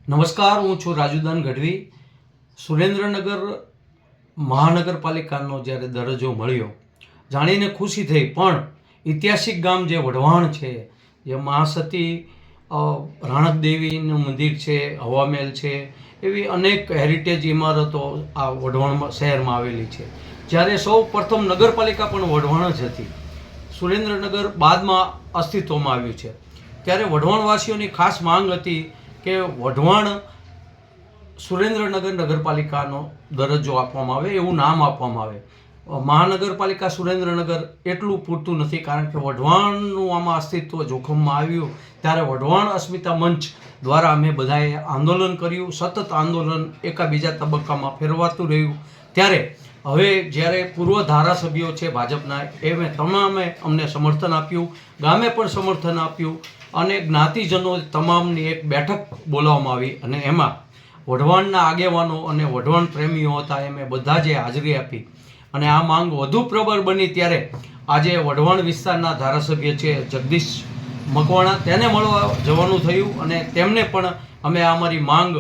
નમસ્કાર, હું છું રાજુદાન ગઢવી. સુરેન્દ્રનગર મહાનગરપાલિકાનો જ્યારે દરજ્જો મળ્યો જાણીને ખુશી થઈ, પણ ઐતિહાસિક ગામ જે વઢવાણ છે, જે મહાસતી રાણક દેવીનું મંદિર છે, હવામહેલ છે, એવી અનેક હેરિટેજ ઇમારતો આ વઢવાણ શહેરમાં આવેલી છે. જ્યારે સૌ પ્રથમ નગરપાલિકા પણ વઢવાણ જ હતી. સુરેન્દ્રનગર બાદમાં અસ્તિત્વમાં આવ્યું છે. ત્યારે વઢવાણવાસીઓની ખાસ માંગ હતી કે વઢવાણ સુરેન્દ્રનગર નગરપાલિકાનો દરજ્જો આપવામાં આવે, એવું નામ આપવામાં આવે. મહાનગરપાલિકા સુરેન્દ્રનગર એટલું પૂરતું નથી, કારણ કે વઢવાણનું આમાં અસ્તિત્વ જોખમમાં આવ્યું ત્યારે વઢવાણ અસ્મિતા મંચ દ્વારા અમે બધાએ આંદોલન કર્યું. સતત આંદોલન એકાબીજા તબક્કામાં ફેરવાતું રહ્યું. ત્યારે હવે જ્યારે પૂર્વ ધારાસભ્યો છે ભાજપના, એમે તમામે અમને સમર્થન આપ્યું, ગામે પણ સમર્થન આપ્યું અને જ્ઞાતિજનો તમામની એક બેઠક બોલાવવામાં આવી અને એમાં વઢવાણના આગેવાનો અને વઢવાણ પ્રેમીઓ હતા, એમે બધા જે હાજરી આપી અને આ માંગ વધુ પ્રબળ બની. ત્યારે આજે વઢવાણ વિસ્તારના ધારાસભ્ય છે જગદીશ મકવાણા, તેને મળવા જવાનું થયું અને તેમને પણ અમે અમારી માંગ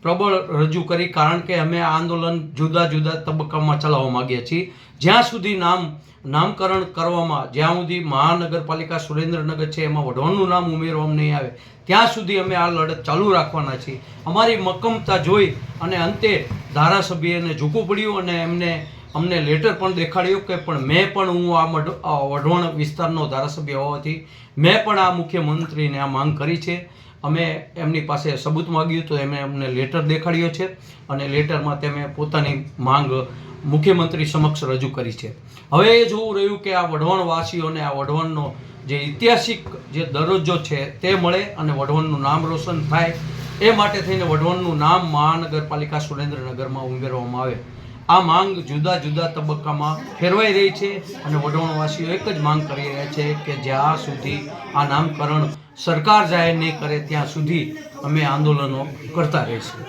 પ્રબળ રજૂ કરી, કારણ કે અમે આ આંદોલન જુદા જુદા તબક્કામાં ચલાવવા માગીએ છીએ. જ્યાં સુધી નામકરણ કરવામાં, જ્યાં સુધી મહાનગરપાલિકા સુરેન્દ્રનગર છે એમાં વઢવાણનું નામ ઉમેરવામાં નહીં આવે, ત્યાં સુધી અમે આ લડત ચાલુ રાખવાના છીએ. અમારી મક્કમતા જોઈ અને અંતે ધારાસભ્યને ઝૂકવું પડ્યું અને અમને લેટર પણ દેખાડ્યું કે હું આ વઢવાણ વિસ્તારનો ધારાસભ્ય હોવાથી મેં પણ આ મુખ્યમંત્રીને આ માંગ કરી છે. અમે એમની પાસે સબૂત માગ્યું તો એમણે અમને લેટર દેખાડ્યો છે અને લેટરમાં તેમે પોતાની માંગ મુખ્યમંત્રી સમક્ષ રજૂ કરી છે. હવે એ જોવું રહ્યું કે આ વઢવાણવાસીઓને આ વઢવાણનો જે ઐતિહાસિક જે દરજ્જો છે તે મળે અને વઢવાણનું નામ રોશન થાય. એ માટે થઈને વઢવાણનું નામ મહાનગરપાલિકા સુરેન્દ્રનગરમાં ઉમેરવામાં આવે. આ માંગ જુદા જુદા તબક્કામાં ફેરવાઈ રહી છે અને વઢવાણવાસીઓ એક જ માંગ કરી રહ્યા છે કે જ્યાં સુધી આ નામકરણ સરકાર જાહેર નહીં કરે ત્યાં સુધી અમે આંદોલનો કરતા રહીશું.